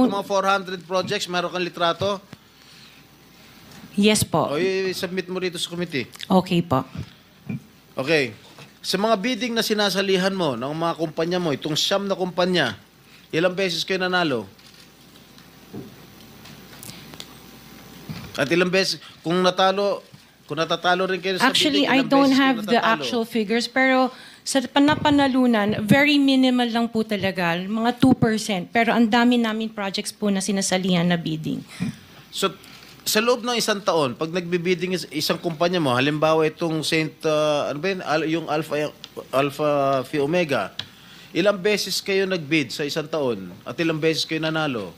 mga 400 projects, meron kang litrato? Yes po. O, i-submit mo rito sa committee. Okay po. Okay. Sa mga bidding na sinasalihan mo ng mga kumpanya mo, itong 9 na kumpanya, ilang beses kayo nanalo? At ilang beses, kung natatalo rin kayo sa Actually, bidding, I ilang don't beses kayo have the natatalo? actual figures, pero sa panapanalunan, very minimal lang po talaga, mga 2%. Pero ang dami namin projects po na sinasalihan na bidding. So, sa loob ng isang taon, pag nagbibidding isang kumpanya mo, halimbawa itong ano ba yun? Yung Alpha Phi Omega, ilang beses kayo nagbid sa isang taon at ilang beses kayo nanalo?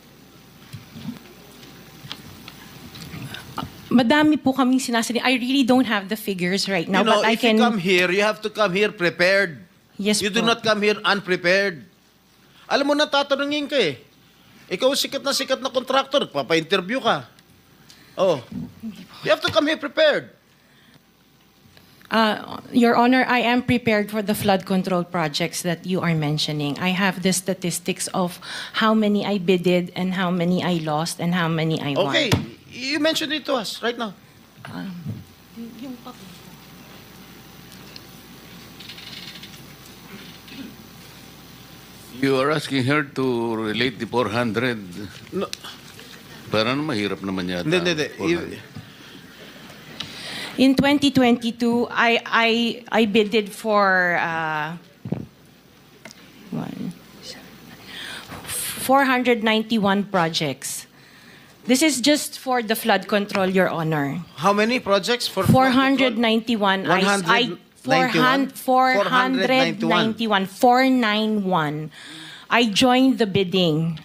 Madami po kaming sinasalihan. I really don't have the figures right now, You know, but I if you can... come here, you have to come here prepared. Yes You po. do not come here unprepared. Alam mo na, tatanungin ka eh. Ikaw sikat na contractor, papa-interview ka. Oh. You have to come here prepared. Your Honor, I am prepared for the flood control projects that you are mentioning. I have the statistics of how many I bidded and how many I lost and how many I won. Okay. You mentioned it to us right now. You are asking her to relate the 400. No. Parang mahirap naman yata. Hindi. 400. In 2022, I bidded for 491 projects. This is just for the flood control, Your Honor. How many projects for 491. 491. I joined the bidding.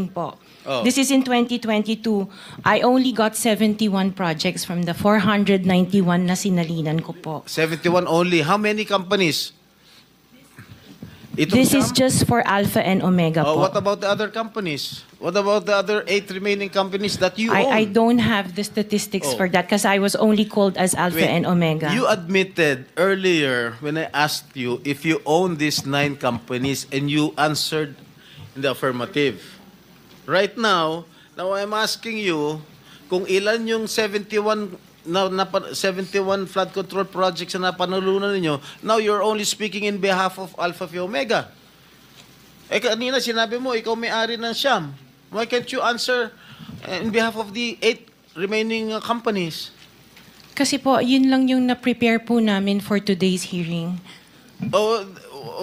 Po. Oh. This is in 2022. I only got 71 projects from the 491 na sinalinan ko po. 71 only. How many companies? Itong This is siyam? just for Alpha and Omega Oh, po. what about the other companies? What about the other 8 remaining companies that you own? I don't have the statistics Oh. for that because I was only called as Alpha Wait, and Omega. You admitted earlier when I asked you if you own these 9 companies and you answered in the affirmative. Right now I'm asking you kung ilan yung 71 flood control projects na napanalunan ninyo. Now you're only speaking in behalf of Alpha Phi Omega. Eh kanina sinabi mo ikaw may-ari ng Siyam. Why can't you answer in behalf of the 8 remaining companies? Kasi po, yun lang yung na-prepare po namin for today's hearing. Oh,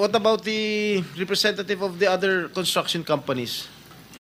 what about the representative of the other construction companies?